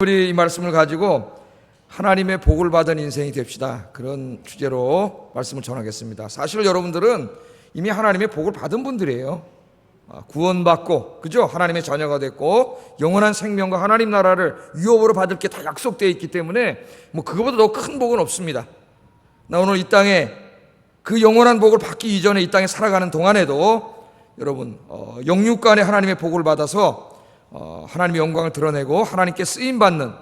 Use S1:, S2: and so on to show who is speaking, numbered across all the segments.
S1: 우리 이 말씀을 가지고 하나님의 복을 받은 인생이 됩시다. 그런 주제로 말씀을 전하겠습니다. 사실 여러분들은 이미 하나님의 복을 받은 분들이에요. 구원받고, 그죠? 하나님의 자녀가 됐고, 영원한 생명과 하나님 나라를 유업으로 받을 게 다 약속되어 있기 때문에 그거보다 더 큰 복은 없습니다. 나 오늘 이 땅에 그 영원한 복을 받기 이전에 이 땅에 살아가는 동안에도 여러분 영육간에 하나님의 복을 받아서 하나님의 영광을 드러내고 하나님께 쓰임받는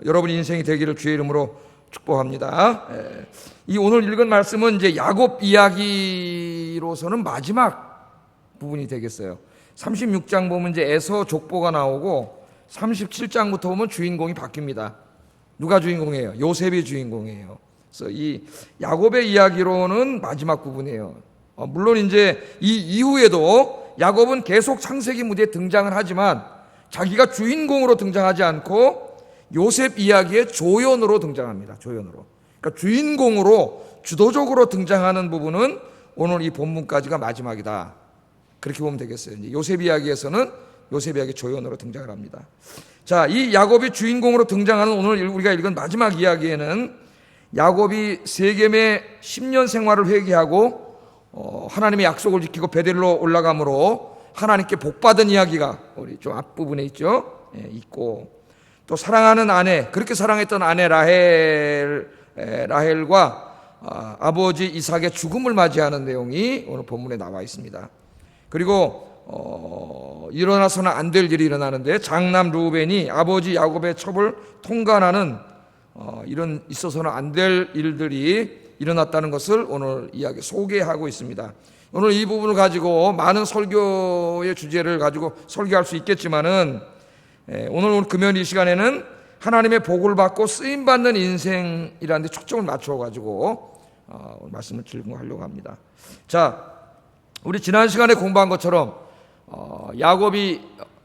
S1: 여러분 인생이 되기를 주의 이름으로 축복합니다. 이 오늘 읽은 말씀은 이제 야곱 이야기로서는 마지막 부분이 되겠어요. 36장 보면 이제 에서 족보가 나오고 37장부터 보면 주인공이 바뀝니다. 누가 주인공이에요? 요셉이 주인공이에요. 그래서 이 야곱의 이야기로는 마지막 부분이에요. 물론 이제 이 이후에도 야곱은 계속 창세기 무대에 등장을 하지만 자기가 주인공으로 등장하지 않고 요셉 이야기의 조연으로 등장합니다. 조연으로. 그러니까 주인공으로 주도적으로 등장하는 부분은 오늘 이 본문까지가 마지막이다. 그렇게 보면 되겠어요. 이제 요셉 이야기에서는 요셉 이야기 조연으로 등장을 합니다. 자, 이 야곱이 주인공으로 등장하는 오늘 우리가 읽은 마지막 이야기에는 야곱이 세겜의 10년 생활을 회개하고 하나님의 약속을 지키고 베델로 올라감으로 하나님께 복받은 이야기가 우리 좀 앞부분에 있죠. 있고 또 사랑하는 아내, 그렇게 사랑했던 아내 라헬과 아버지 이삭의 죽음을 맞이하는 내용이 오늘 본문에 나와 있습니다. 그리고 일어나서는 안 될 일이 일어나는데 장남 르우벤이 아버지 야곱의 첩을 통간하는 이런 있어서는 안 될 일들이 일어났다는 것을 오늘 이야기 소개하고 있습니다. 오늘 이 부분을 가지고 많은 설교의 주제를 가지고 설교할 수 있겠지만은 오늘 금요일 이 시간에는 하나님의 복을 받고 쓰임받는 인생이라는 데 초점을 맞춰가지고 말씀을 즐거워하려고 합니다. 자, 우리 지난 시간에 공부한 것처럼 야곱이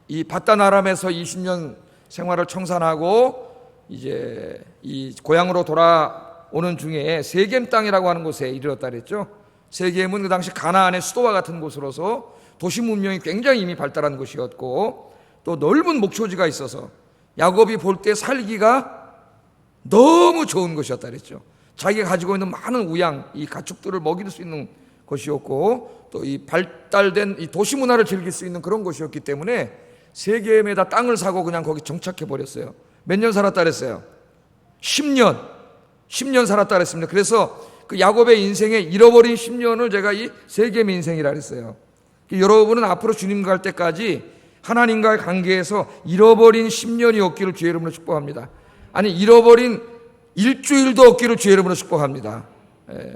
S1: 이 바단 아람에서 20년 생활을 청산하고 이제 이 고향으로 돌아오는 중에 세겜 땅이라고 하는 곳에 이르렀다 그랬죠. 세겜은 그 당시 가나안의 수도와 같은 곳으로서 도시 문명이 굉장히 이미 발달한 곳이었고 또 넓은 목초지가 있어서 야곱이 볼 때 살기가 너무 좋은 곳이었다 그랬죠. 자기가 가지고 있는 많은 우양, 이 가축들을 먹일 수 있는 곳이었고 또 이 발달된 이 도시 문화를 즐길 수 있는 그런 곳이었기 때문에 세겜에다 땅을 사고 그냥 거기 정착해 버렸어요. 몇 년 살았다 그랬어요? 10년 살았다 그랬습니다. 그래서 그 야곱의 인생에 잃어버린 10년을 제가 이 세겜의 인생이라 그랬어요. 여러분은 앞으로 주님 갈 때까지 하나님과의 관계에서 잃어버린 10년이 없기를 주의 이름으로 축복합니다. 아니 잃어버린 일주일도 없기를 주의 이름으로 축복합니다.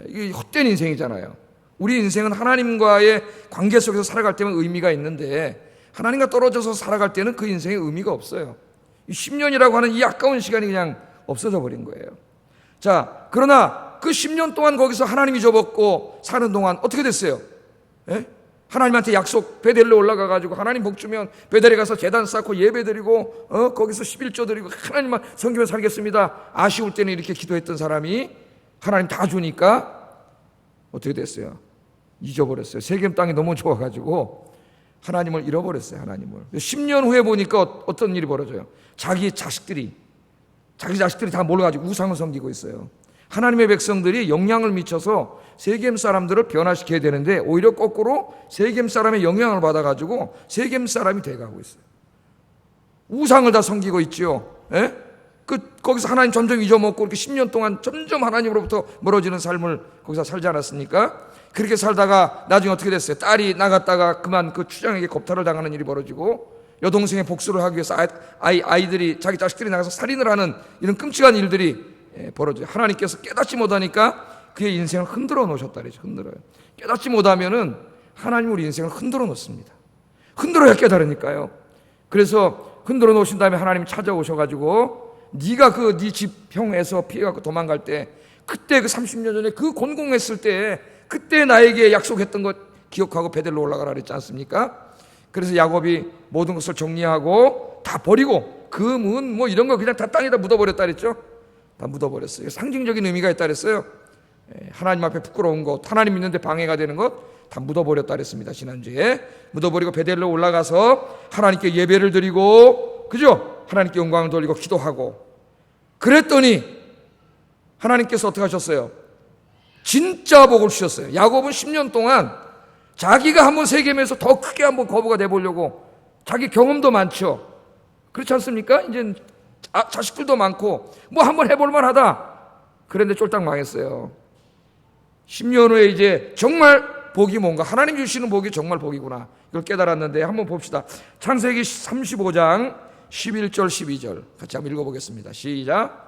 S1: 이게 헛된 인생이잖아요. 우리 인생은 하나님과의 관계 속에서 살아갈 때는 의미가 있는데 하나님과 떨어져서 살아갈 때는 그 인생에 의미가 없어요. 이 10년이라고 하는 이 아까운 시간이 그냥 없어져 버린 거예요. 자, 그러나 그 10년 동안 거기서 하나님이 줘먹고 사는 동안 어떻게 됐어요? 하나님한테 약속 베델로 올라가가지고 하나님 복 주면 베델에 가서 제단 쌓고 예배 드리고 거기서 11조 드리고 하나님만 섬기며 살겠습니다. 아쉬울 때는 이렇게 기도했던 사람이 하나님 다 주니까 어떻게 됐어요? 잊어버렸어요. 세겜 땅이 너무 좋아가지고 하나님을 잃어버렸어요. 하나님을. 10년 후에 보니까 어떤 일이 벌어져요? 자기 자식들이 다 몰려가지고 우상을 섬기고 있어요. 하나님의 백성들이 영향을 미쳐서 세겜 사람들을 변화시켜야 되는데 오히려 거꾸로 세겜 사람의 영향을 받아가지고 세겜 사람이 돼가고 있어요. 우상을 다 섬기고 있죠. 거기서 하나님 점점 잊어먹고 이렇게 10년 동안 점점 하나님으로부터 멀어지는 삶을 거기서 살지 않았습니까? 그렇게 살다가 나중에 어떻게 됐어요? 딸이 나갔다가 그만 그 추장에게 겁탈을 당하는 일이 벌어지고 여동생의 복수를 하기 위해서 아이들이 자기 자식들이 나가서 살인을 하는 이런 끔찍한 일들이 벌어져요. 하나님께서 깨닫지 못하니까 그의 인생을 흔들어 놓으셨다 그러죠. 흔들어요. 깨닫지 못하면은 하나님 우리 인생을 흔들어 놓습니다. 흔들어야 깨달으니까요. 그래서 흔들어 놓으신 다음에 하나님이 찾아오셔가지고 네가 그 네 집 형에서 피해갖고 도망갈 때 그때 그 30년 전에 그 곤공했을 때 그때 나에게 약속했던 것 기억하고 베델로 올라가라 그랬지 않습니까? 그래서 야곱이 모든 것을 정리하고 다 버리고 금은 이런 거 그냥 다 땅에다 묻어버렸다 그랬죠. 다 묻어버렸어요. 상징적인 의미가 있다 그랬어요. 하나님 앞에 부끄러운 것, 하나님 믿는데 방해가 되는 것 다 묻어버렸다 그랬습니다. 지난주에 묻어버리고 베델로 올라가서 하나님께 예배를 드리고, 그죠? 하나님께 영광을 돌리고 기도하고 그랬더니 하나님께서 어떻게 하셨어요? 진짜 복을 주셨어요. 야곱은 10년 동안 자기가 한번 세겜에서 더 크게 한번 거부가 돼보려고 자기 경험도 많죠. 그렇지 않습니까? 이제 자식들도 많고 뭐 한번 해볼만 하다. 그런데 쫄딱 망했어요. 10년 후에 이제 정말 복이 뭔가, 하나님 주시는 복이 정말 복이구나, 이걸 깨달았는데 한번 봅시다. 창세기 35장 11절 12절 같이 한번 읽어보겠습니다. 시작.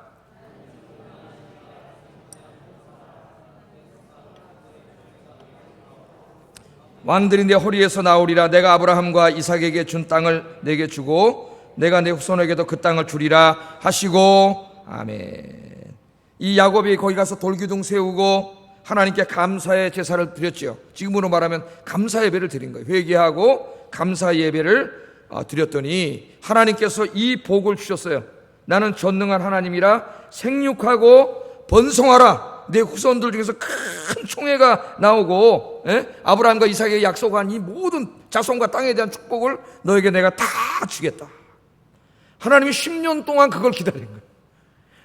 S1: 왕들이 내 허리에서 나오리라. 내가 아브라함과 이삭에게 준 땅을 내게 주고 내가 내 후손에게도 그 땅을 주리라 하시고. 아멘. 이 야곱이 거기 가서 돌기둥 세우고 하나님께 감사의 제사를 드렸죠. 지금으로 말하면 감사 예배를 드린 거예요. 회개하고 감사 예배를 드렸더니 하나님께서 이 복을 주셨어요. 나는 전능한 하나님이라 생육하고 번성하라. 내 후손들 중에서 큰 총회가 나오고, 아브라함과 이삭에게 약속한 이 모든 자손과 땅에 대한 축복을 너에게 내가 다 주겠다. 하나님이 10년 동안 그걸 기다린 거예요.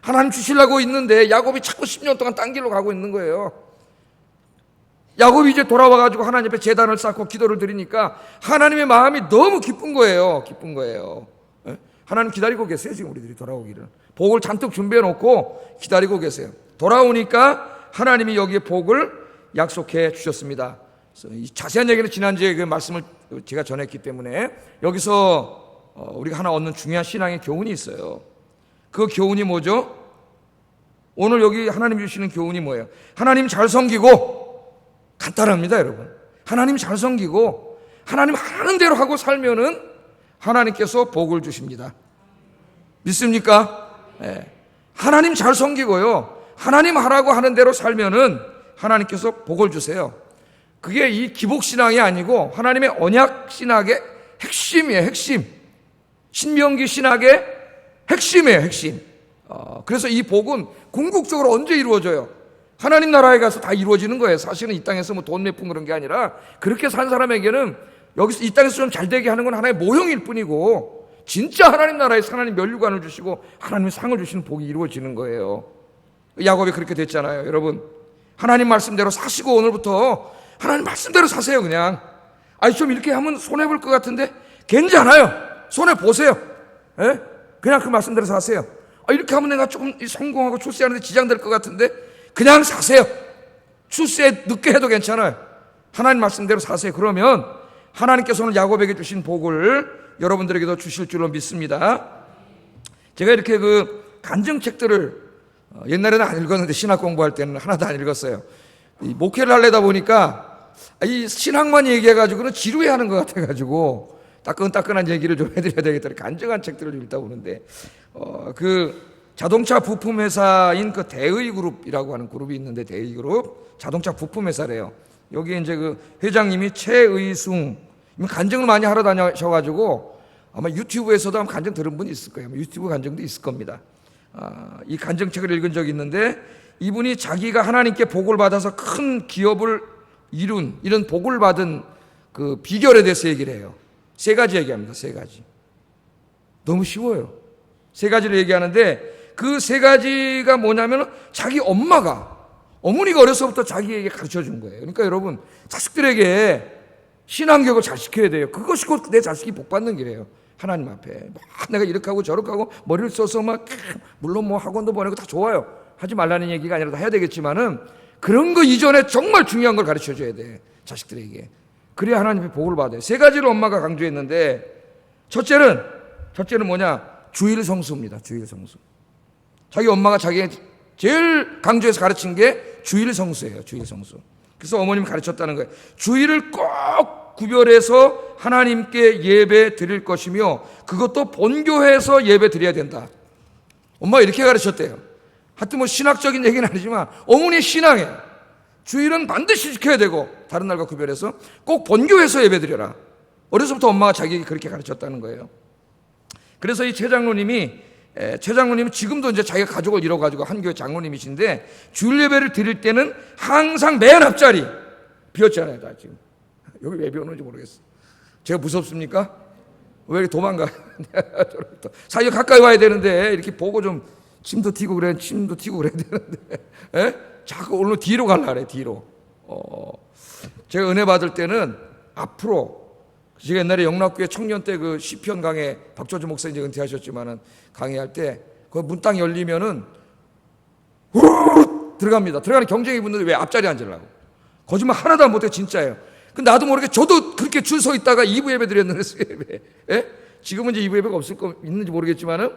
S1: 하나님 주시려고 있는데 야곱이 자꾸 10년 동안 딴 길로 가고 있는 거예요. 야곱이 이제 돌아와가지고 하나님 앞에 제단을 쌓고 기도를 드리니까 하나님의 마음이 너무 기쁜 거예요. 기쁜 거예요. 하나님 기다리고 계세요. 지금 우리들이 돌아오기를. 복을 잔뜩 준비해 놓고 기다리고 계세요. 돌아오니까 하나님이 여기에 복을 약속해 주셨습니다. 이 자세한 얘기는 지난주에 그 말씀을 제가 전했기 때문에 여기서 우리가 하나 얻는 중요한 신앙의 교훈이 있어요. 그 교훈이 뭐죠? 오늘 여기 하나님 주시는 교훈이 뭐예요? 하나님 잘 섬기고, 간단합니다 여러분. 하나님 잘 섬기고 하나님 하는 대로 하고 살면은 하나님께서 복을 주십니다. 믿습니까? 네. 하나님 잘 섬기고요, 하나님 하라고 하는 대로 살면은 하나님께서 복을 주세요. 그게 이 기복신앙이 아니고 하나님의 언약신학의 핵심이에요. 핵심. 신명기 신학의 핵심이에요. 핵심. 그래서 이 복은 궁극적으로 언제 이루어져요? 하나님 나라에 가서 다 이루어지는 거예요. 사실은 이 땅에서 뭐 돈 내품 그런 게 아니라 그렇게 산 사람에게는 여기서 이 땅에서 좀 잘 되게 하는 건 하나의 모형일 뿐이고, 진짜 하나님 나라에서 하나님 면류관을 주시고 하나님의 상을 주시는 복이 이루어지는 거예요. 야곱이 그렇게 됐잖아요. 여러분, 하나님 말씀대로 사시고 오늘부터 하나님 말씀대로 사세요. 그냥 좀 이렇게 하면 손해볼 것 같은데 괜찮아요. 손해보세요. 그냥 그 말씀대로 사세요. 이렇게 하면 내가 조금 성공하고 출세하는데 지장될 것 같은데 그냥 사세요. 출세 늦게 해도 괜찮아요. 하나님 말씀대로 사세요. 그러면 하나님께서 오늘 야곱에게 주신 복을 여러분들에게도 주실 줄로 믿습니다. 제가 이렇게 그 간증책들을 옛날에는 안 읽었는데 신학 공부할 때는 하나도 안 읽었어요. 이 목회를 하려다 보니까 이 신학만 얘기해가지고는 지루해하는 것 같아가지고 따끈따끈한 얘기를 좀 해드려야 되겠다. 간증한 책들을 읽다 보는데 그 자동차 부품 회사인 그 대의그룹이라고 하는 그룹이 있는데, 대의그룹 자동차 부품 회사래요. 여기 이제 그 회장님이 최의숭, 간증을 많이 하러 다녀셔가지고 아마 유튜브에서도 아마 간증 들은 분이 있을 거예요. 유튜브 간증도 있을 겁니다. 이 간증책을 읽은 적이 있는데 이분이 자기가 하나님께 복을 받아서 큰 기업을 이룬, 이런 복을 받은 그 비결에 대해서 얘기를 해요. 3가지 얘기합니다. 3가지. 너무 쉬워요. 3가지를 얘기하는데 그 3가지가 뭐냐면 자기 어머니가 어려서부터 자기에게 가르쳐 준 거예요. 그러니까 여러분, 자식들에게 신앙교육을 잘 시켜야 돼요. 그것이 곧 내 자식이 복 받는 길이에요. 하나님 앞에 내가 이렇게 하고 저렇게 하고 머리를 써서 물론 뭐 학원도 보내고 다 좋아요. 하지 말라는 얘기가 아니라 다 해야 되겠지만은 그런 거 이전에 정말 중요한 걸 가르쳐 줘야 돼, 자식들에게. 그래야 하나님의 복을 받아요. 3가지를 엄마가 강조했는데 첫째는 뭐냐? 주일 성수입니다. 주일 성수. 자기 엄마가 자기에게 제일 강조해서 가르친 게 주일 성수예요. 주일 성수. 그래서 어머님이 가르쳤다는 거예요. 주일을 꼭 구별해서 하나님께 예배 드릴 것이며 그것도 본교회에서 예배 드려야 된다. 엄마가 이렇게 가르쳤대요. 하여튼 뭐 신학적인 얘기는 아니지만 어머니의 신앙이에요. 주일은 반드시 지켜야 되고 다른 날과 구별해서 꼭 본교회에서 예배 드려라. 어려서부터 엄마가 자기에게 그렇게 가르쳤다는 거예요. 그래서 이 최 장로님은 지금도 이제 자기가 가족을 이뤄가지고 한 교회 장로님이신데 주일 예배를 드릴 때는 항상 맨 앞자리 비었잖아요. 다 지금 여기 왜 비었는지 모르겠어. 제가 무섭습니까? 왜 이렇게 도망가? 사이에 가까이 와야 되는데 이렇게 보고 좀 침도 튀고 그래야 되는데 자꾸 오늘 뒤로 가려고 그래. 뒤로. 제가 은혜 받을 때는 앞으로, 제가 옛날에 영락교회 청년 때 그 시편 강해, 박조주 목사 이제 은퇴하셨지만은 강해할 때 그 문딱 열리면은 후루룩 들어갑니다. 들어가는 경쟁이 붙는데 왜 앞자리에 앉으려고? 거짓말 하나도 안 못해, 진짜예요. 그 나도 모르게 저도 그렇게 줄 서 있다가 2부 예배 드렸는데, 예배. 지금은 이제 2부 예배가 있는지 모르겠지만은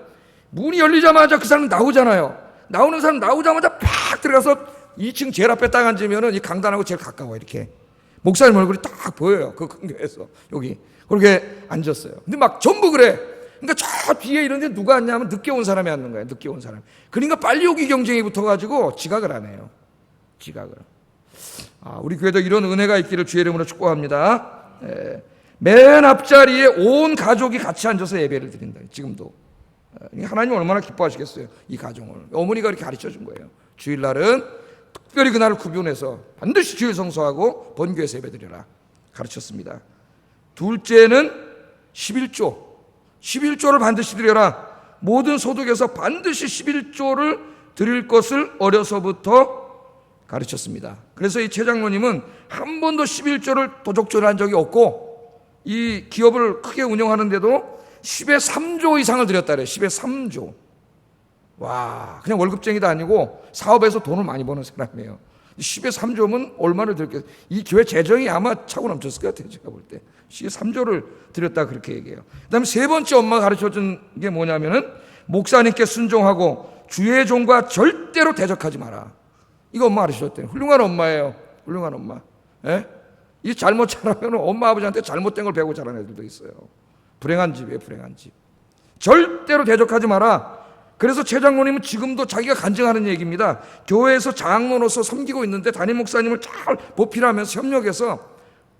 S1: 문이 열리자마자 그 사람 나오잖아요. 나오는 사람 나오자마자 팍 들어가서 2층 제일 앞에 딱 앉으면은 이 강단하고 제일 가까워 이렇게. 목사님 얼굴이 딱 보여요. 그 근교에서 여기 그렇게 앉았어요. 근데 막 전부 그래. 그러니까 저 뒤에 이런데 누가 앉냐면 늦게 온 사람이 앉는 거예요. 늦게 온 사람. 그러니까 빨리 오기 경쟁이 붙어가지고 지각을 안 해요. 지각을. 우리 교회도 이런 은혜가 있기를 주의 이름으로 축복합니다. 맨 앞자리에 온 가족이 같이 앉아서 예배를 드린다. 지금도. 하나님 얼마나 기뻐하시겠어요. 이 가정을. 어머니가 이렇게 가르쳐준 거예요. 주일날은 특별히 그날을 구분해서 반드시 주일 성수하고 본교에서 예배 드려라 가르쳤습니다. 둘째는 11조를 반드시 드려라. 모든 소득에서 반드시 11조를 드릴 것을 어려서부터 가르쳤습니다. 그래서 이 최 장로님은 한 번도 11조를 도적질한 적이 없고 이 기업을 크게 운영하는데도 10의 3조 이상을 드렸다 그래요. 10의 3조. 와, 그냥 월급쟁이도 아니고 사업에서 돈을 많이 버는 사람이에요. 10의 3조면 얼마를 드렸겠어요? 이 교회 재정이 아마 차고 넘쳤을 것 같아요. 제가 볼 때 10의 3조를 드렸다 그렇게 얘기해요. 그 다음에 세 번째 엄마가 가르쳐준 게 뭐냐면은 목사님께 순종하고 주의 종과 절대로 대적하지 마라. 이거 엄마가 가르쳐줬대요. 훌륭한 엄마예요. 훌륭한 엄마. 이 잘못 자라면 엄마 아버지한테 잘못된 걸 배우고 자란 애들도 있어요. 불행한 집이에요. 불행한 집. 절대로 대적하지 마라. 그래서 최 장로님은 지금도 자기가 간증하는 얘기입니다. 교회에서 장로로서 섬기고 있는데 담임 목사님을 잘 보필하면서 협력해서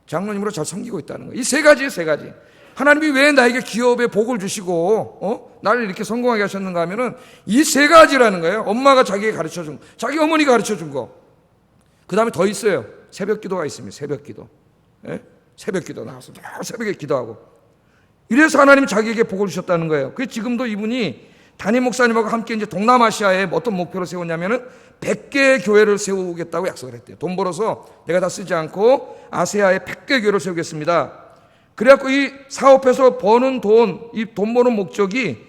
S1: 장로님으로 잘 섬기고 있다는 거예요. 이 세 가지예요. 세 가지. 하나님이 왜 나에게 기업에 복을 주시고 나를 이렇게 성공하게 하셨는가 하면은 이 세 가지라는 거예요. 엄마가 자기에게 가르쳐준 거, 자기 어머니가 가르쳐준 거. 그 다음에 더 있어요. 새벽 기도가 있습니다. 새벽 기도. 새벽 기도 나와서 새벽에 기도하고. 이래서 하나님이 자기에게 복을 주셨다는 거예요. 그래서 지금도 이분이 담임 목사님하고 함께 이제 동남아시아에 어떤 목표를 세웠냐면은 100개의 교회를 세우겠다고 약속을 했대요. 돈 벌어서 내가 다 쓰지 않고 아시아에 100개 교회를 세우겠습니다. 그래갖고 이 사업해서 버는 돈, 이 돈 버는 목적이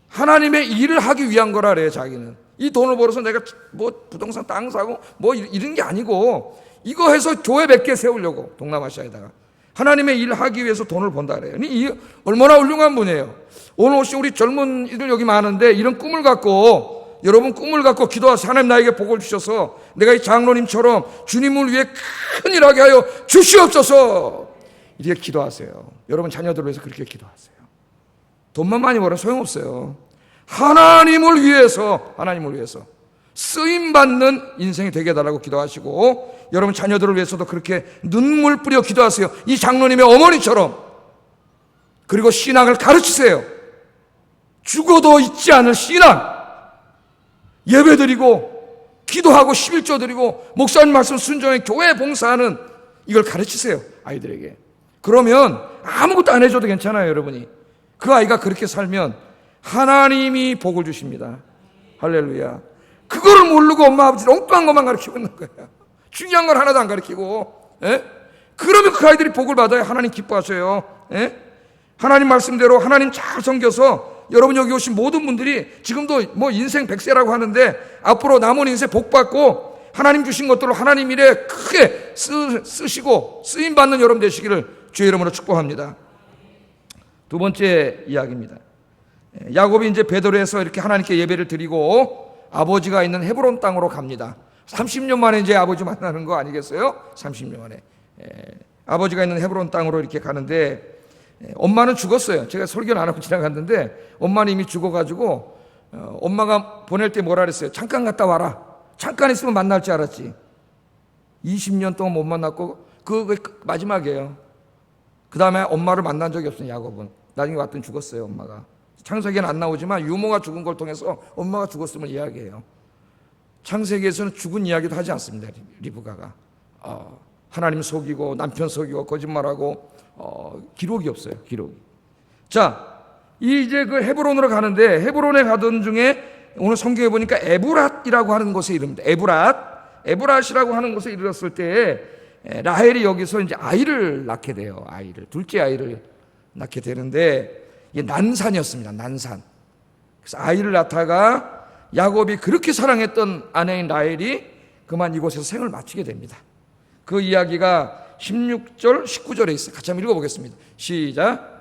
S1: 하나님의 일을 하기 위한 거라 그래요. 자기는 이 돈을 벌어서 내가 뭐 부동산 땅 사고 뭐 이런 게 아니고 이거 해서 교회 100개 세우려고 동남아시아에다가 하나님의 일을 하기 위해서 돈을 번다 그래요. 이 얼마나 훌륭한 분이에요. 오늘 오신 우리 젊은이들 여기 많은데 이런 꿈을 갖고, 여러분 꿈을 갖고 기도하세요. 하나님 나에게 복을 주셔서 내가 이 장로님처럼 주님을 위해 큰 일하게 하여 주시옵소서. 이렇게 기도하세요. 여러분 자녀들을 위해서 그렇게 기도하세요. 돈만 많이 벌어도 소용없어요. 하나님을 위해서 쓰임받는 인생이 되게 해달라고 기도하시고, 여러분 자녀들을 위해서도 그렇게 눈물 뿌려 기도하세요. 이 장로님의 어머니처럼. 그리고 신앙을 가르치세요. 죽어도 잊지 않을 신앙. 예배드리고 기도하고 11조 드리고 목사님 말씀 순종해 교회 봉사하는 이걸 가르치세요. 아이들에게. 그러면 아무것도 안 해줘도 괜찮아요. 여러분이 그 아이가 그렇게 살면 하나님이 복을 주십니다. 할렐루야. 그거를 모르고 엄마 아버지를 엉뚱한 것만 가르치고 있는 거야. 중요한 걸 하나도 안 가르치고. 그러면 그 아이들이 복을 받아요. 하나님 기뻐하셔요. 하나님 말씀대로 하나님 잘 섬겨서 여러분 여기 오신 모든 분들이 지금도 뭐 인생 100세라고 하는데 앞으로 남은 인생 복 받고 하나님 주신 것들로 하나님 일에 크게 쓰시고 쓰임받는 여러분 되시기를 주의 이름으로 축복합니다. 두 번째 이야기입니다. 야곱이 이제 베들레헴에서 이렇게 하나님께 예배를 드리고 아버지가 있는 헤브론 땅으로 갑니다. 30년 만에 이제 아버지 만나는 거 아니겠어요? 30년 만에 아버지가 있는 헤브론 땅으로 이렇게 가는데 엄마는 죽었어요. 제가 설교는 안 하고 지나갔는데 엄마는 이미 죽어가지고 엄마가 보낼 때 뭐라 그랬어요? 잠깐 갔다 와라. 잠깐 있으면 만날 줄 알았지. 20년 동안 못 만났고 그게 마지막이에요. 그 다음에 엄마를 만난 적이 없어요. 야곱은 나중에 왔더니 죽었어요. 엄마가 창세기에는 안 나오지만 유모가 죽은 걸 통해서 엄마가 죽었음을 이야기해요. 창세기에서는 죽은 이야기도 하지 않습니다. 리브가가 하나님 속이고 남편 속이고 거짓말하고 기록이 없어요. 기록이. 자, 이제 그 헤브론으로 가는데 헤브론에 가던 중에 오늘 성경에 보니까 에브랏이라고 하는 곳에 이릅니다. 에브랏이라고 하는 곳에 이르렀을 때 라헬이 여기서 이제 아이를 낳게 돼요. 둘째 아이를 낳게 되는데 이게 난산이었습니다. 난산. 그래서 아이를 낳다가 야곱이 그렇게 사랑했던 아내인 라헬이 그만 이곳에서 생을 마치게 됩니다. 그 이야기가 16절, 19절에 있어요. 같이 한번 읽어보겠습니다. 시작.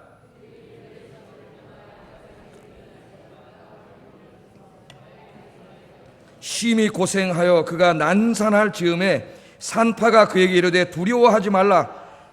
S1: 심히 고생하여 그가 난산할 즈음에 산파가 그에게 이르되 두려워하지 말라.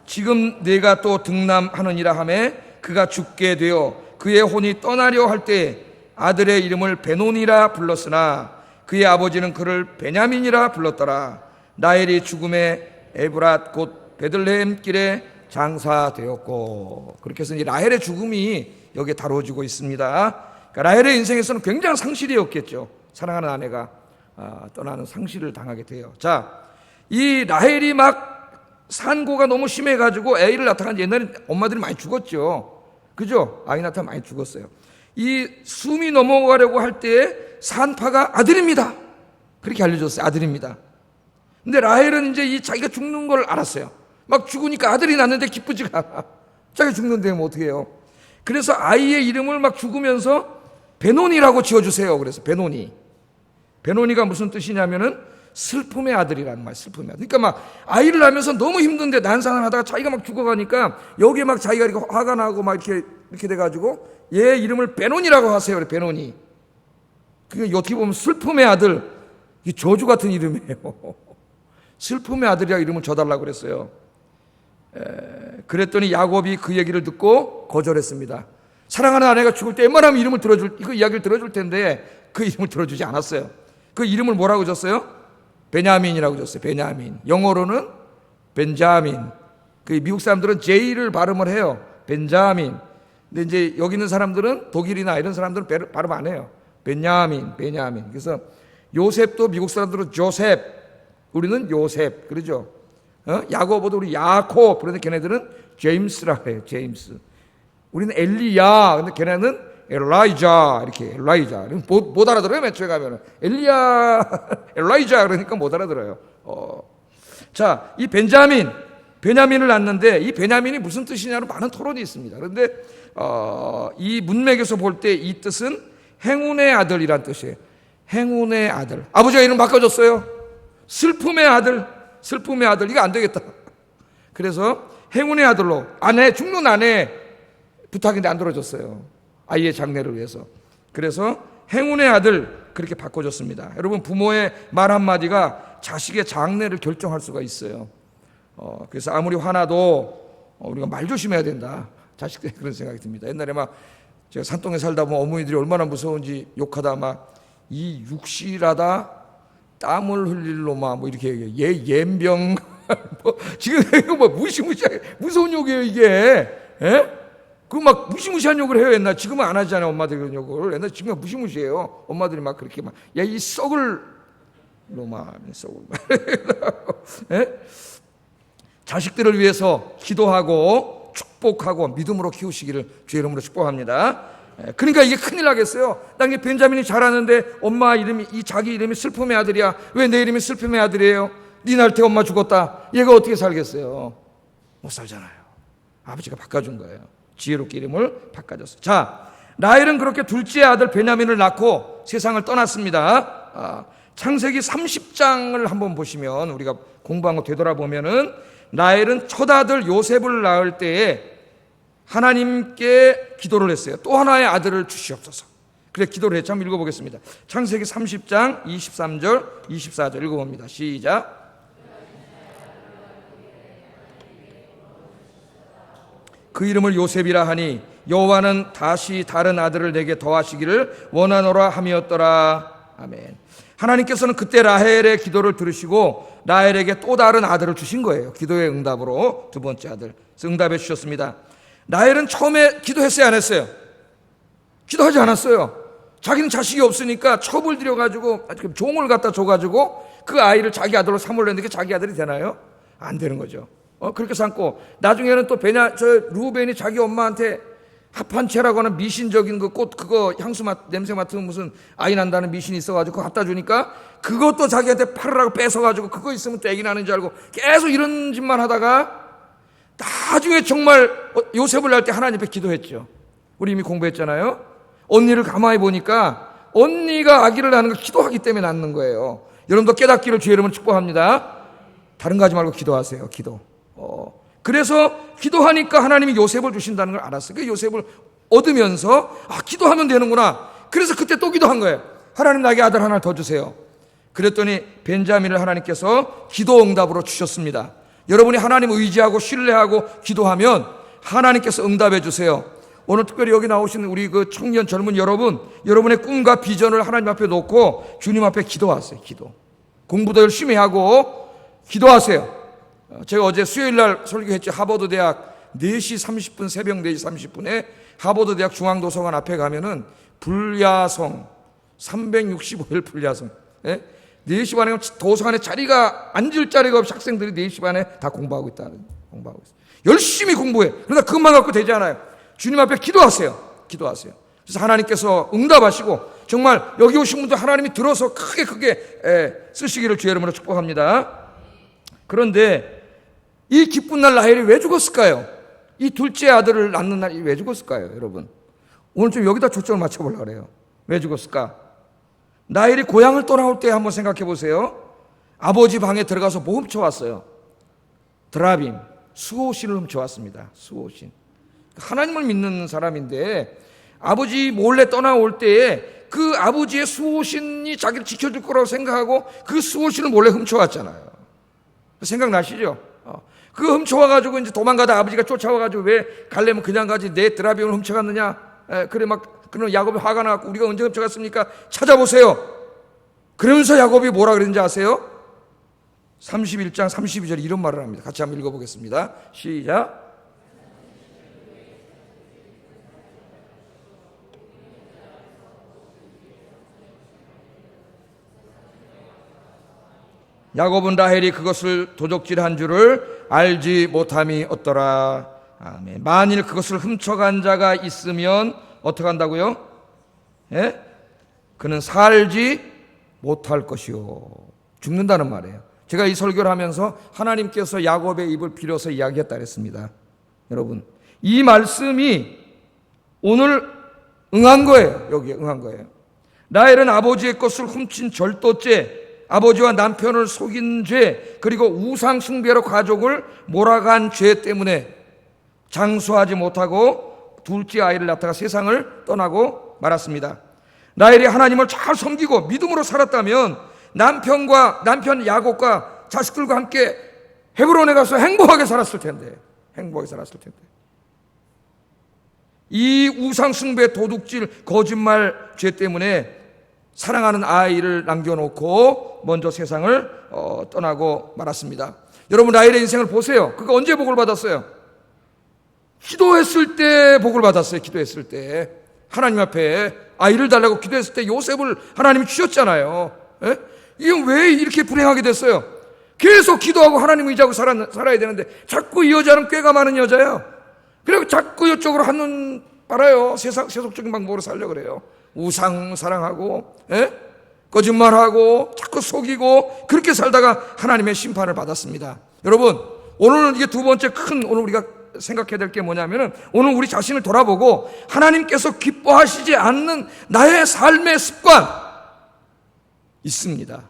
S1: 지금 내가 또 등남하느니라 하매 그가 죽게 되어 그의 혼이 떠나려 할 때 아들의 이름을 베논이라 불렀으나 그의 아버지는 그를 베냐민이라 불렀더라. 라헬이 죽음에 에브랏 곧 베들레헴 길에 장사되었고. 그렇게 해서 이 라헬의 죽음이 여기에 다뤄지고 있습니다. 그러니까 라헬의 인생에서는 굉장한 상실이었겠죠. 사랑하는 아내가 떠나는 상실을 당하게 돼요. 자, 이 라헬이 막 산고가 너무 심해가지고 애를 낳다가 옛날에 엄마들이 많이 죽었죠. 그죠? 아이 낳다 많이 죽었어요. 이 숨이 넘어가려고 할 때에 산파가 아들입니다. 그렇게 알려줬어요. 아들입니다. 근데 라헬은 이제 이 자기가 죽는 걸 알았어요. 막 죽으니까 아들이 낳는데 기쁘지가 않아. 자기가 죽는데 뭐 어떻게 해요? 그래서 아이의 이름을 막 죽으면서 베논이라고 지어주세요. 그래서 베논이가 무슨 뜻이냐면은 슬픔의 아들이라는 말, 슬픔의 아들. 그러니까 막 아이를 낳으면서 너무 힘든데 난산을 하다가 자기가 막 죽어가니까 여기에 막 자기가 이렇게 화가 나고 막 이렇게 돼가지고 얘 이름을 베논이라고 하세요. 그래, 베논이. 그게 어떻게 보면 슬픔의 아들, 이 저주 같은 이름이에요. 슬픔의 아들이라 이름을 줘달라고 그랬어요. 그랬더니 야곱이 그 얘기를 듣고 거절했습니다. 사랑하는 아내가 죽을 때 웬만하면 이름을 그 이야기를 들어줄 텐데 그 이름을 들어주지 않았어요. 그 이름을 뭐라고 줬어요? 베냐민이라고 줬어요. 베냐민. 영어로는 벤자민. 그 미국 사람들은 J를 발음을 해요. 벤자민. 근데 이제 여기 있는 사람들은 독일이나 이런 사람들은 발음 안 해요. 베냐민. 그래서 요셉도 미국 사람들은 조셉, 우리는 요셉, 그러죠? 야고보도 우리 야곱, 그런데 걔네들은 제임스라 해요. 제임스. 우리는 엘리야, 근데 걔네는 엘라이자, 이렇게 엘라이자. 못 알아들어요. 맨 처음에 가면은 엘라이자 그러니까 못 알아들어요. 자, 이 베냐민을 낳는데 이 베냐민이 무슨 뜻이냐로 많은 토론이 있습니다. 그런데 이 문맥에서 볼 때 이 뜻은 행운의 아들이란 뜻이에요. 행운의 아들. 아버지가 이름 바꿔줬어요. 슬픔의 아들. 이거 안 되겠다. 그래서 행운의 아들로 죽는 아내 부탁인데 안 들어줬어요. 아이의 장래를 위해서. 그래서 행운의 아들 그렇게 바꿔줬습니다. 여러분, 부모의 말 한마디가 자식의 장래를 결정할 수가 있어요. 그래서 아무리 화나도 우리가 말 조심해야 된다. 자식들이 그런 생각이 듭니다. 옛날에 막 제가 산동에 살다 보면 어머니들이 얼마나 무서운지 욕하다 막 이 육실하다 땀을 흘릴 놈아 뭐 이렇게 얘기해요. 얘 옌병 뭐 지금 이거 뭐 무시무시하게 무서운 욕이에요 이게. 그 막 무시무시한 욕을 해요. 옛날 지금은 안 하잖아요. 엄마들이 그런 욕을. 옛날 지금은 무시무시해요. 엄마들이 막 그렇게 막 야 이 썩을 놈아 썩을 자식들을 위해서 기도하고 축복하고 믿음으로 키우시기를 주의 이름으로 축복합니다. 그러니까 이게 큰일 나겠어요. 나중에 벤자민이 자라는데 엄마 이름이 자기 이름이 슬픔의 아들이야. 왜 내 이름이 슬픔의 아들이에요? 네 날 때 엄마 죽었다. 얘가 어떻게 살겠어요? 못 살잖아요. 아버지가 바꿔준 거예요. 지혜롭게 이름을 바꿔줬어요. 자, 라헬은 그렇게 둘째 아들 베냐민을 낳고 세상을 떠났습니다. 창세기 30장을 한번 보시면 우리가 공부한 거 되돌아보면은 라헬은 첫 아들 요셉을 낳을 때에 하나님께 기도를 했어요. 또 하나의 아들을 주시옵소서. 그래 기도를 했죠. 한번 읽어보겠습니다. 창세기 30장 23절 24절 읽어봅니다. 시작. 그 이름을 요셉이라 하니 여호와는 다시 다른 아들을 내게 더하시기를 원하노라 함이었더라. 아멘. 하나님께서는 그때 라헬의 기도를 들으시고 라헬에게 또 다른 아들을 주신 거예요. 기도의 응답으로 두 번째 아들 응답해 주셨습니다. 라헬은 처음에 기도했어요, 안 했어요? 기도하지 않았어요. 자기는 자식이 없으니까 첩을 들여가지고 종을 갖다 줘가지고 그 아이를 자기 아들로 삼으려는데 그게 자기 아들이 되나요? 안 되는 거죠. 그렇게 삼고 나중에는 또 루벤이 자기 엄마한테 합한채라고 하는 미신적인 그 꽃, 그거 향수 냄새 맡으면 무슨 아이 난다는 미신이 있어가지고 그거 갖다 주니까 그것도 자기한테 팔으라고 뺏어가지고 그거 있으면 떼기 나는 줄 알고 계속 이런 짓만 하다가 나중에 정말 요셉을 낳을 때 하나님 앞에 기도했죠. 우리 이미 공부했잖아요. 언니를 가만히 보니까 언니가 아기를 낳는 거 기도하기 때문에 낳는 거예요. 여러분도 깨닫기를 주의 이름으로 축복합니다. 다른 거 하지 말고 기도하세요. 기도. 그래서 기도하니까 하나님이 요셉을 주신다는 걸 알았어요. 그 요셉을 얻으면서 기도하면 되는구나. 그래서 그때 또 기도한 거예요. 하나님 나에게 아들 하나 더 주세요. 그랬더니 벤자민을 하나님께서 기도 응답으로 주셨습니다. 여러분이 하나님 의지하고 신뢰하고 기도하면 하나님께서 응답해 주세요. 오늘 특별히 여기 나오신 우리 그 청년 젊은 여러분, 여러분의 꿈과 비전을 하나님 앞에 놓고 주님 앞에 기도하세요. 기도. 공부도 열심히 하고 기도하세요. 제가 어제 수요일 날 설교했죠. 하버드 대학 4시 30분, 새벽 4시 30분에 하버드 대학 중앙도서관 앞에 가면은 불야성 365일 불야성. 4시 반에 도서관에 자리가 앉을 자리가 없이 학생들이 4시 반에 다 공부하고 있어요. 열심히 공부해. 그러나 그것만 갖고 되지 않아요. 주님 앞에 기도하세요. 기도하세요. 그래서 하나님께서 응답하시고 정말 여기 오신 분들 하나님이 들어서 크게 쓰시기를 주의 이름으로 축복합니다. 그런데 이 기쁜 날 라헬이 왜 죽었을까요? 이 둘째 아들을 낳는 날이 왜 죽었을까요, 여러분? 오늘 좀 여기다 초점을 맞춰보려고 그래요. 왜 죽었을까? 라헬이 고향을 떠나올 때 한번 생각해 보세요. 아버지 방에 들어가서 뭐 훔쳐왔어요? 드라빔, 수호신을 훔쳐왔습니다. 수호신. 하나님을 믿는 사람인데 아버지 몰래 떠나올 때에 그 아버지의 수호신이 자기를 지켜줄 거라고 생각하고 그 수호신을 몰래 훔쳐왔잖아요. 생각나시죠? 그거 훔쳐와가지고 이제 도망가다 아버지가 쫓아와가지고 왜 가려면 그냥 가지 내 드라빔을 훔쳐갔느냐? 그래 그럼 야곱이 화가 나갖고 우리가 언제 훔쳐갔습니까? 찾아보세요. 그러면서 야곱이 뭐라 그랬는지 아세요? 31장 32절에 이런 말을 합니다. 같이 한번 읽어보겠습니다. 시작. 야곱은 라헬이 그것을 도적질한 줄을 알지 못함이 없더라. 아멘. 만일 그것을 훔쳐간 자가 있으면 어떻게 한다고요? 그는 살지 못할 것이요. 죽는다는 말이에요. 제가 이 설교를 하면서 하나님께서 야곱의 입을 빌어서 이야기했다 그랬습니다. 여러분, 이 말씀이 오늘 응한 거예요. 여기에 응한 거예요. 라헬은 아버지의 것을 훔친 절도죄, 아버지와 남편을 속인 죄, 그리고 우상 숭배로 가족을 몰아간 죄 때문에 장수하지 못하고 둘째 아이를 낳다가 세상을 떠나고 말았습니다. 라헬이 하나님을 잘 섬기고 믿음으로 살았다면 남편 야곱과 자식들과 함께 헤브론에 가서 행복하게 살았을 텐데. 이 우상 숭배, 도둑질, 거짓말 죄 때문에 사랑하는 아이를 남겨놓고 먼저 세상을 떠나고 말았습니다. 여러분 라헬의 인생을 보세요. 그가 언제 복을 받았어요? 기도했을 때 복을 받았어요. 기도했을 때 하나님 앞에 아이를 달라고 기도했을 때 요셉을 하나님이 주셨잖아요. 이건 왜 이렇게 불행하게 됐어요? 계속 기도하고 하나님 의지하고 살아야 되는데 자꾸 이 여자는 꾀가 많은 여자예요. 그리고 자꾸 이쪽으로 한눈 빨아요. 세속적인 방법으로 살려고 그래요. 우상 사랑하고 거짓말하고 자꾸 속이고 그렇게 살다가 하나님의 심판을 받았습니다. 여러분, 오늘은 이게 두 번째 오늘 우리가 생각해야 될 게 뭐냐면은 오늘 우리 자신을 돌아보고 하나님께서 기뻐하시지 않는 나의 삶의 습관 있습니다.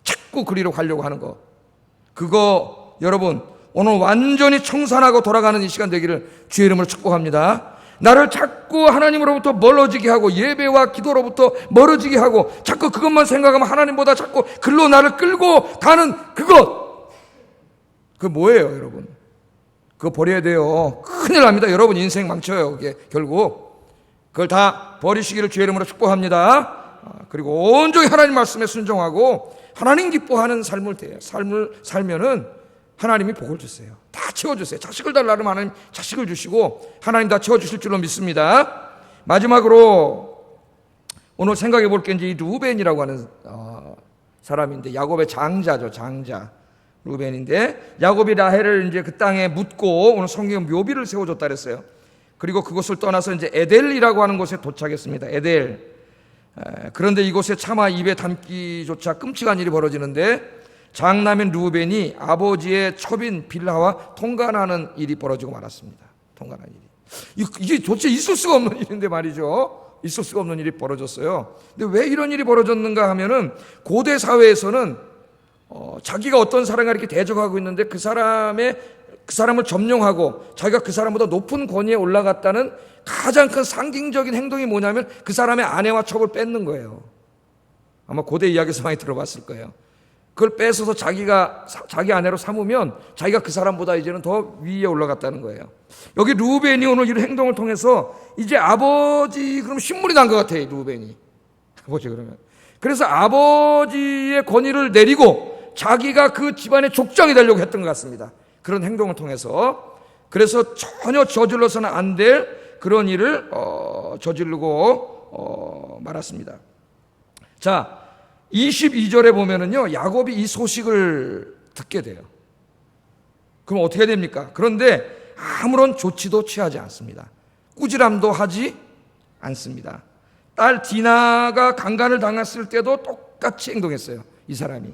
S1: 자꾸 그리로 가려고 하는 거. 그거 여러분 오늘 완전히 청산하고 돌아가는 이 시간 되기를 주의 이름으로 축복합니다. 나를 자꾸 하나님으로부터 멀어지게 하고 예배와 기도로부터 멀어지게 하고 자꾸 그것만 생각하면 하나님보다 자꾸 글로 나를 끌고 가는 그것. 그거 뭐예요, 여러분? 그거 버려야 돼요. 큰일 납니다. 여러분 인생 망쳐요. 그게 결국. 그걸 다 버리시기를 주의 이름으로 축복합니다. 그리고 온전히 하나님 말씀에 순종하고 하나님 기뻐하는 삶을 살면은 하나님이 복을 주세요. 다 채워주세요. 자식을 달라면 하나님 자식을 주시고 하나님 다 채워주실 줄로 믿습니다. 마지막으로 오늘 생각해 볼 게 이제 이 루벤이라고 하는 사람인데 야곱의 장자죠. 장자 루벤인데 야곱이 라헬을 이제 그 땅에 묻고 오늘 성경에 묘비를 세워줬다 그랬어요. 그리고 그곳을 떠나서 이제 에델이라고 하는 곳에 도착했습니다. 에델. 그런데 이곳에 차마 입에 담기조차 끔찍한 일이 벌어지는데 장남인 루벤이 아버지의 첩인 빌하와 통간하는 일이 벌어지고 말았습니다. 통간하는 일이. 이게 도대체 있을 수가 없는 일인데 말이죠. 있을 수가 없는 일이 벌어졌어요. 근데 왜 이런 일이 벌어졌는가 하면은 고대 사회에서는 자기가 어떤 사람과 이렇게 대적하고 있는데 그 사람을 점령하고 자기가 그 사람보다 높은 권위에 올라갔다는 가장 큰 상징적인 행동이 뭐냐면 그 사람의 아내와 첩을 뺏는 거예요. 아마 고대 이야기에서 많이 들어봤을 거예요. 그걸 뺏어서 자기 아내로 삼으면 자기가 그 사람보다 이제는 더 위에 올라갔다는 거예요. 여기 루벤이 오늘 이런 행동을 통해서 이제 아버지 그럼 신물이 난 것 같아요. 루벤이 아버지 그러면 그래서 아버지의 권위를 내리고 자기가 그 집안의 족장이 되려고 했던 것 같습니다. 그런 행동을 통해서. 그래서 전혀 저질러서는 안 될 그런 일을 저지르고 말았습니다. 자, 22절에 보면은요, 야곱이 이 소식을 듣게 돼요. 그럼 어떻게 됩니까? 그런데 아무런 조치도 취하지 않습니다. 꾸지람도 하지 않습니다. 딸 디나가 강간을 당했을 때도 똑같이 행동했어요. 이 사람이.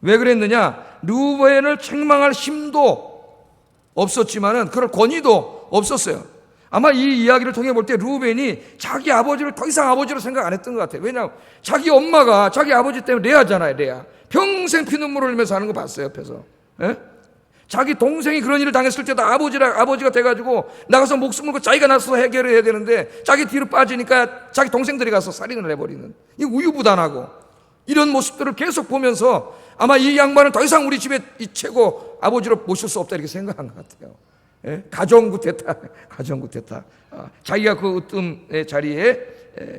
S1: 왜 그랬느냐? 루벤을 책망할 힘도 없었지만은 그럴 권위도 없었어요. 아마 이 이야기를 통해 볼 때 루벤이 자기 아버지를 더 이상 아버지로 생각 안 했던 것 같아요. 왜냐하면 자기 엄마가 자기 아버지 때문에 레아잖아요. 레아. 평생 피눈물을 흘리면서 하는 거 봤어요. 옆에서. 예? 자기 동생이 그런 일을 당했을 때도 아버지가 돼가지고 나가서 목숨 걸고 자기가 나서서 해결을 해야 되는데 자기 뒤로 빠지니까 자기 동생들이 가서 살인을 해버리는 이 우유부단하고 이런 모습들을 계속 보면서 아마 이 양반은 더 이상 우리 집에 이 최고 아버지로 모실 수 없다 이렇게 생각한 것 같아요. 예? 가정구태타. 자기가 그 으뜸의 자리에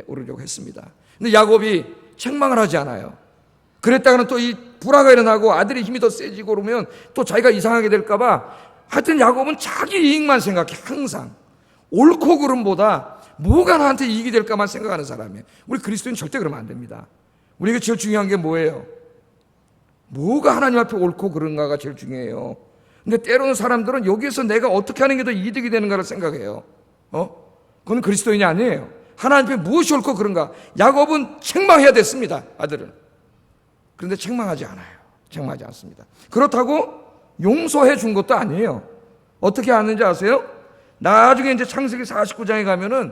S1: 오르려고 했습니다. 근데 야곱이 책망을 하지 않아요. 그랬다가는 또 이 불화가 일어나고 아들이 힘이 더 세지고 그러면 또 자기가 이상하게 될까봐 하여튼 야곱은 자기 이익만 생각해. 항상 옳고 그름보다 뭐가 나한테 이익이 될까만 생각하는 사람이에요. 우리 그리스도인 절대 그러면 안 됩니다. 우리에게 제일 중요한 게 뭐예요? 뭐가 하나님 앞에 옳고 그른가가 제일 중요해요. 근데 때로는 사람들은 여기에서 내가 어떻게 하는 게 더 이득이 되는가를 생각해요. 그건 그리스도인이 아니에요. 하나님 앞에 무엇이 옳고 그른가. 야곱은 책망해야 됐습니다. 아들은. 그런데 책망하지 않아요. 책망하지 않습니다. 그렇다고 용서해 준 것도 아니에요. 어떻게 하는지 아세요? 나중에 이제 창세기 49장에 가면은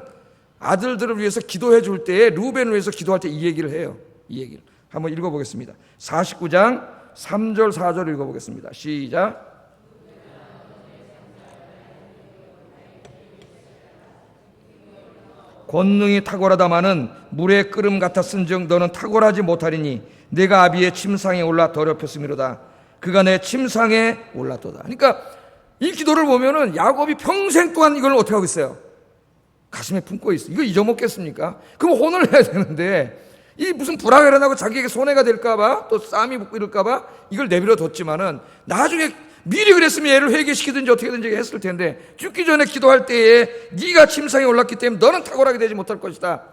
S1: 아들들을 위해서 기도해 줄 때에 루벤을 위해서 기도할 때 이 얘기를 해요. 이 얘기를. 한번 읽어보겠습니다. 49장 3절 4절 읽어보겠습니다. 시작. 권능이 탁월하다마는 물의 끓음 같았은즉 너는 탁월하지 못하리니 내가 아비의 침상에 올라 더럽혔음이로다. 그가 내 침상에 올랐도다. 그러니까 이 기도를 보면은 야곱이 평생 동안 이걸 어떻게 하고 있어요? 가슴에 품고 있어요. 이거 잊어먹겠습니까? 그럼 혼을 해야 되는데 이 무슨 불화가 일어나고 자기에게 손해가 될까봐 또 싸움이 붙고 이럴까봐 이걸 내버려 뒀지만은 나중에 미리 그랬으면 얘를 회개시키든지 어떻게든지 했을 텐데 죽기 전에 기도할 때에 네가 침상에 올랐기 때문에 너는 탁월하게 되지 못할 것이다.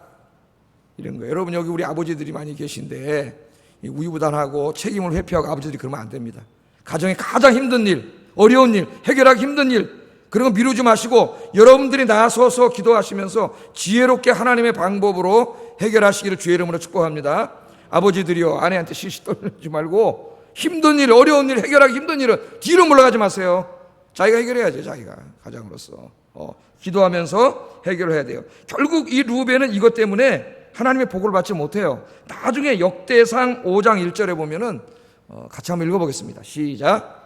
S1: 이런 거예요. 여러분 여기 우리 아버지들이 많이 계신데 우유부단하고 책임을 회피하고 아버지들이 그러면 안 됩니다. 가정에 가장 힘든 일, 어려운 일, 해결하기 힘든 일 그런 거 미루지 마시고 여러분들이 나서서 기도하시면서 지혜롭게 하나님의 방법으로 해결하시기를 주의 이름으로 축복합니다. 아버지들이요 아내한테 실실 떨지 말고 힘든 일, 어려운 일, 해결하기 힘든 일은 뒤로 물러가지 마세요. 자기가 해결해야죠. 자기가 가장으로서 기도하면서 해결을 해야 돼요. 결국 이 루벤은 이것 때문에 하나님의 복을 받지 못해요. 나중에 역대상 5장 1절에 보면은 같이 한번 읽어보겠습니다. 시작.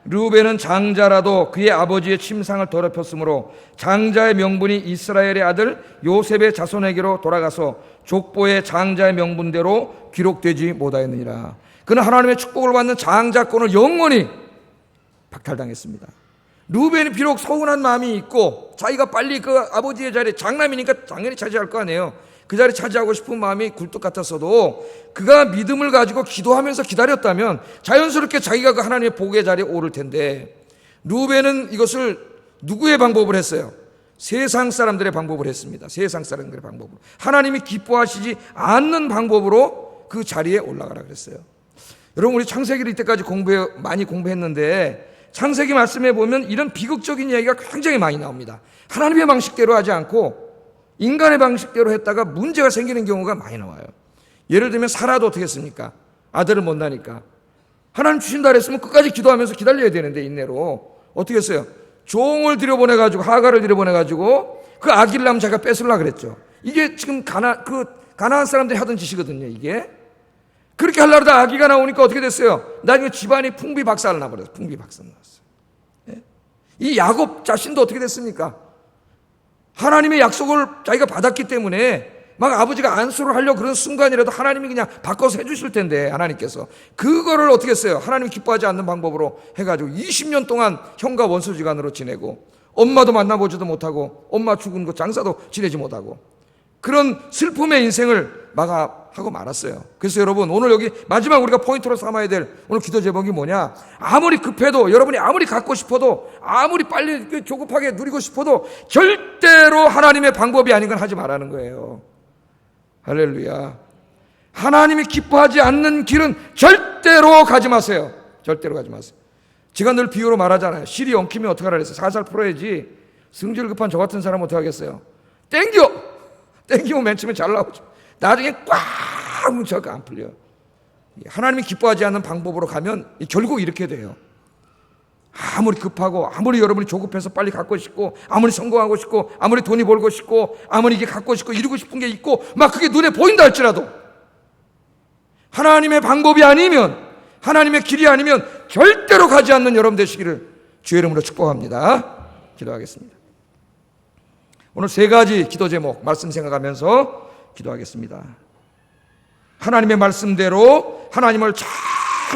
S1: 루벤은 장자라도 그의 아버지의 침상을 더럽혔으므로 장자의 명분이 이스라엘의 아들 요셉의 자손에게로 돌아가서 족보의 장자의 명분대로 기록되지 못하였느니라. 그는 하나님의 축복을 받는 장자권을 영원히 박탈당했습니다. 루벤이 비록 서운한 마음이 있고 자기가 빨리 그 아버지의 자리에 장남이니까 당연히 차지할 거 아니에요. 그 자리 차지하고 싶은 마음이 굴뚝 같았어도 그가 믿음을 가지고 기도하면서 기다렸다면 자연스럽게 자기가 그 하나님의 복의 자리에 오를 텐데 루벤은 이것을 누구의 방법을 했어요? 세상 사람들의 방법을 했습니다. 세상 사람들의 방법으로. 하나님이 기뻐하시지 않는 방법으로 그 자리에 올라가라 그랬어요. 여러분 우리 창세기를 이때까지 많이 공부했는데 창세기 말씀에 보면 이런 비극적인 이야기가 굉장히 많이 나옵니다. 하나님의 방식대로 하지 않고 인간의 방식대로 했다가 문제가 생기는 경우가 많이 나와요. 예를 들면 사라도 어떻게 했습니까? 아들을 못 낳으니까 하나님 주신다 그랬으면 끝까지 기도하면서 기다려야 되는데 인내로 어떻게 했어요? 종을 들여보내가지고 하가를 들여보내가지고 그 아기를 낳으면 자기가 뺏으려고 그랬죠. 이게 지금 가나안 사람들이 하던 짓이거든요. 이게 그렇게 하려고 하다 아기가 나오니까 어떻게 됐어요? 나중에 집안이 풍비박산을 나버렸어요. 풍비박산 났어요. 예? 이 야곱 자신도 어떻게 됐습니까? 하나님의 약속을 자기가 받았기 때문에 막 아버지가 안수를 하려고 그런 순간이라도 하나님이 그냥 바꿔서 해주실 텐데 하나님께서 그거를 어떻게 했어요? 하나님이 기뻐하지 않는 방법으로 해가지고 20년 동안 형과 원수지간으로 지내고 엄마도 만나보지도 못하고 엄마 죽은 거 장사도 지내지 못하고 그런 슬픔의 인생을 하고 말았어요. 그래서 여러분 오늘 여기 마지막 우리가 포인트로 삼아야 될 오늘 기도 제목이 뭐냐? 아무리 급해도 여러분이 아무리 갖고 싶어도 아무리 빨리 조급하게 누리고 싶어도 절대로 하나님의 방법이 아닌 건 하지 말라는 거예요. 할렐루야. 하나님이 기뻐하지 않는 길은 절대로 가지 마세요. 절대로 가지 마세요. 제가 늘 비유로 말하잖아요. 실이 엉키면 어떡하라 그랬어요? 살살 풀어야지. 성질 급한 저 같은 사람은 어떻게 하겠어요? 땡기면 맨 처음에 잘 나오죠. 나중에 꽉 뭉쳐서 안 풀려요. 하나님이 기뻐하지 않는 방법으로 가면 결국 이렇게 돼요. 아무리 급하고 아무리 여러분이 조급해서 빨리 갖고 싶고 아무리 성공하고 싶고 아무리 돈이 벌고 싶고 아무리 이게 갖고 싶고 이루고 싶은 게 있고 막 그게 눈에 보인다 할지라도 하나님의 방법이 아니면 하나님의 길이 아니면 절대로 가지 않는 여러분 되시기를 주의 이름으로 축복합니다. 기도하겠습니다. 오늘 세 가지 기도 제목 말씀 생각하면서 기도하겠습니다. 하나님의 말씀대로 하나님을 잘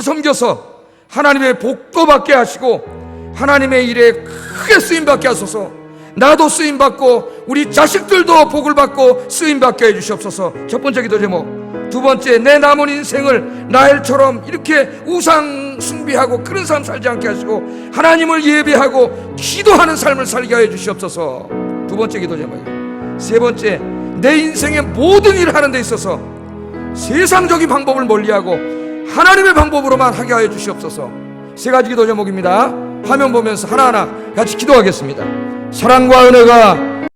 S1: 섬겨서 하나님의 복도 받게 하시고 하나님의 일에 크게 쓰임받게 하소서. 나도 쓰임받고 우리 자식들도 복을 받고 쓰임받게 해주시옵소서. 첫 번째 기도 제목. 두 번째, 내 남은 인생을 나엘처럼 이렇게 우상 숭배하고 그런 삶 살지 않게 하시고 하나님을 예배하고 기도하는 삶을 살게 하여 주시옵소서. 두 번째 기도 제목이에요. 세 번째, 내 인생의 모든 일을 하는 데 있어서 세상적인 방법을 멀리하고 하나님의 방법으로만 하게 하여 주시옵소서. 세 가지 기도 제목입니다. 화면 보면서 하나하나 같이 기도하겠습니다. 사랑과 은혜가